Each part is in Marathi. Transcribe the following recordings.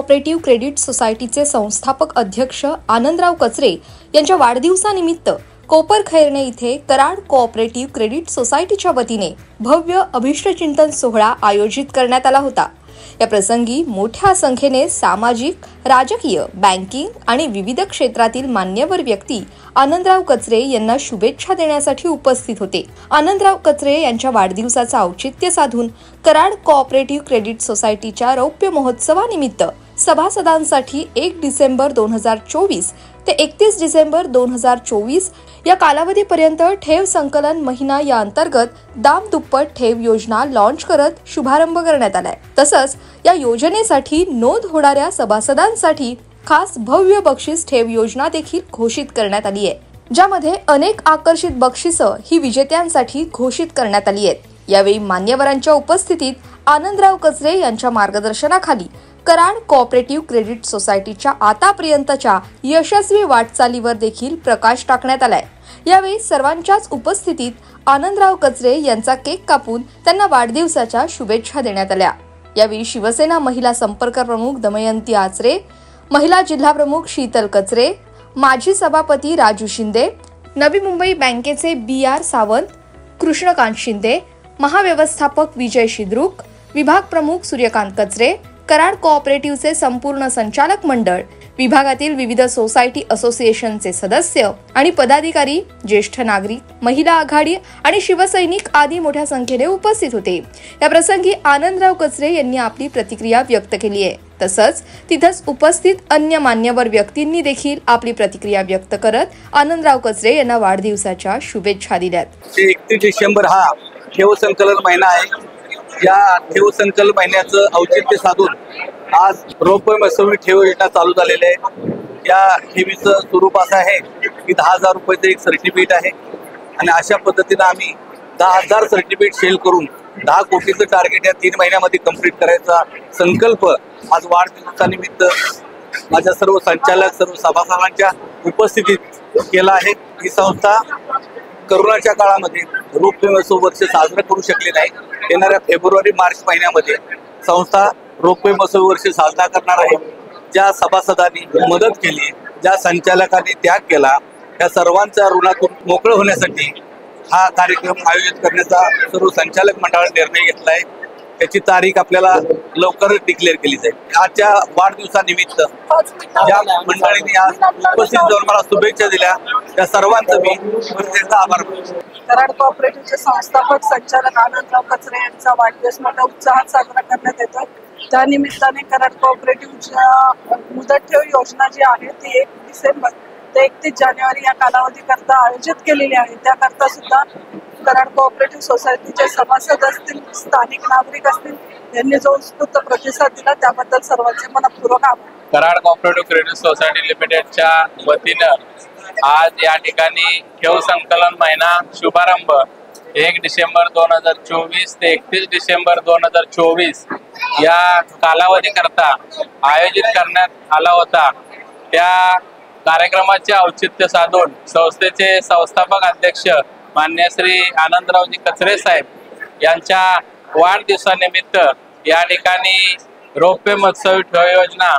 कोऑपरेटिव्ह क्रेडिट सोसायटीचे संस्थापक अध्यक्ष आनंदराव कचरे यांच्या वाढदिवसानिमित्त कोपरखैरणे इथे कराड कोऑपरेटिव्ह क्रेडिट सोसायटीच्या वतीने भव्य अभिष्टचिंतन सोहळा आयोजित करण्यात आला होता। या प्रसंगी मोठ्या संख्येने सामाजिक, राजकीय, बँकिंग आणि विविध क्षेत्रातील मान्यवर व्यक्ती आनंदराव कचरे यांना शुभेच्छा देण्यासाठी उपस्थित होते। आनंदराव कचरे यांच्या वाढदिवसाचे औचित्य साधून कराड कोऑपरेटिव्ह क्रेडिट सोसायटीच्या रौप्य महोत्सवानिमित्त सभासदांसाठी 1 डिसेंबर 2024 ते 31 डिसेंबर 2024 या कालावधीपर्यंत ठेव संकलन महिना या अंतर्गत दाम दुप्पट ठेव योजना लॉन्च करत शुभारंभ करण्यात आलाय। तसंच या योजनेसाठी नोंद होणाऱ्या सभासदांसाठी खास भव्य बक्षीस ठेव योजना देखील घोषित करण्यात आली आहे, ज्यामध्ये अनेक आकर्षित बक्षिसं ही विजेत्यांसाठी घोषित करण्यात आली आहेत। यावेळी मान्यवरांच्या उपस्थितीत आनंदराव कचरे यांच्या मार्गदर्शनाखाली कराड कोऑपरेटिव्ह क्रेडिट सोसायटीच्या आतापर्यंतच्या यशस्वी वाटचालीवर देखील प्रकाश टाकण्यात आलाय। यावेळी सर्वांच्याच उपस्थितीत आनंदराव कचरे यांचा केक कापून त्यांना वाढदिवसाच्या शुभेच्छा देण्यात आल्या। यावेळी शिवसेना महिला संपर्क प्रमुख दमयंती आचरे, महिला जिल्हा प्रमुख शीतल कचरे, माजी सभापती राजू शिंदे, नवी मुंबई बँकेचे BR सावंत, कृष्णकांत शिंदे, महाव्यवस्थापक विजय शिद्रुक, विभाग प्रमुख सूर्यकांत कचरे, कराड कोऑपरेटिव्हचे संपूर्ण संचालक मंडळ, विभागातील विविध सोसायटी असोसिएशनचे सदस्य आणि पदाधिकारी, ज्येष्ठ नागरिक, महिला आघाडी आणि शिवसैनिक आदी मोठ्या संख्येने उपस्थित होते। या प्रसंगी आनंदराव कचरे यांनी आपली प्रतिक्रिया व्यक्त केली आहे। तसंच तिथंच उपस्थित अन्य मान्यवर व्यक्तींनी देखील आपली प्रतिक्रिया व्यक्त करत आनंदराव कचरे यांना वाढदिवसाच्या शुभेच्छा दिल्यात। 31 डिसेंबर हा ठेव संकलन महिना आहे। या ठेव संकलन महिन्याचं औचित्य साधून आज रौप्य महोत्सवी ठेव योजना चालू झालेली आहे। या ठेवीचं स्वरूप असं आहे की 10,000 रुपयाचं एक सर्टिफिकेट आहे आणि अशा पद्धतीने आम्ही 10,000 सर्टिफिकेट सेल करून 10 कोटीचं टार्गेट या 3 महिन्यामध्ये कंप्लीट करायचा संकल्प आज वाढदिवसानिमित्त माझ्या सर्व संचालक, सर्व सभासदांच्या उपस्थितीत केला आहे। ही संस्था करोनाच्या काळामध्ये रौप्य महोत्सव वर्ष साजरा करू शकले नाही। येणाऱ्या फेब्रुवारी-मार्च महिन्यामध्ये संस्था रौप्य महोत्सव वर्ष साजरा करणार आहे। ज्या सभासदांनी मदत केली, ज्या संचालकांनी त्याग केला, त्या सर्वांच्या ऋणातून मोकळं होण्यासाठी हा कार्यक्रम आयोजित करण्याचा सर्व संचालक मंडळाने निर्णय घेतला आहे। त्याची तारीख आपल्याला लवकरच डिक्लेअर केली जाईल। आजच्या वाढदिवसानिमित्त ज्या मंडळींनी आज उपस्थित जाऊन मला शुभेच्छा दिल्या त्या सर्वांचं मी प्रत्येक आभार मानतो। कराड कोऑपरेटिव्हचे संस्थापक संचालक आनंदराव कचरे यांचा वाढदिवस मोठ्या उत्साहात साजरा करण्यात येतो। त्या निमित्ताने कराड कोऑपरेटिव्हच्या मुदत ठेव योजना जी आहे ती 1 डिसेंबर ते 31 जानेवारी या कालावधीकरता आयोजित केलेली आहे। त्याकरता सुद्धा कराड कोऑपरेटिव्ह सोसायटीचे सभासद असतील, स्थानिक नागरिक असतील, यांनी जो उत्स्फूर्त प्रतिसाद दिला त्याबद्दल सर्वांचे मनपूर्वक आभार। कराड कोऑपरेटिव्ह क्रेडिट सोसायटी लिमिटेडच्या वतीनं आज या ठिकाणी ठेव संकलन महिना शुभारंभ 1 डिसेंबर 2024 ते 31 डिसेंबर 2024 या कालावधीकरता आयोजित करण्यात आला होता। त्या कार्यक्रमाचे औचित्य साधून संस्थेचे संस्थापक अध्यक्ष मान्य श्री आनंदरावजी कचरे साहेब यांच्या वाढदिवसानिमित्त या ठिकाणी रौप्य महोत्सवी ठेव योजना,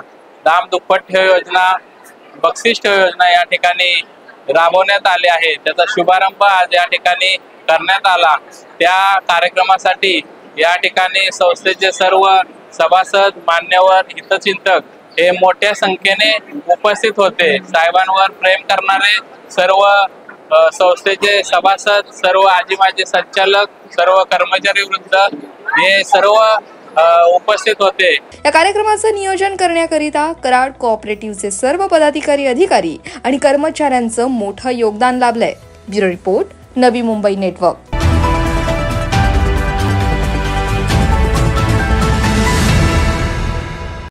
दाम दुप्पट ठेव योजना, बक्षीस ठेव योजना या ठिकाणी राबवण्यात आली आहे। त्याचा शुभारंभ आज या ठिकाणी करण्यात आला। त्या कार्यक्रमासाठी या ठिकाणी संस्थेचे सर्व सभासद, मान्यवर, हितचिंतक हे मोठ्या संख्येने उपस्थित होते। साहेबांवर प्रेम करणारे सर्व संस्थेचे सभासद, सर्व आजी माजी संचालक, सर्व कर्मचारी वृंद हे सर्व उपस्थित होते। या कार्यक्रमाचं नियोजन करण्याकरिता कराड कोऑपरेटिव्हचे सर्व पदाधिकारी, अधिकारी आणि कर्मचाऱ्यांचं मोठं योगदान लाभलंय। Bureau report, Navi Mumbai network.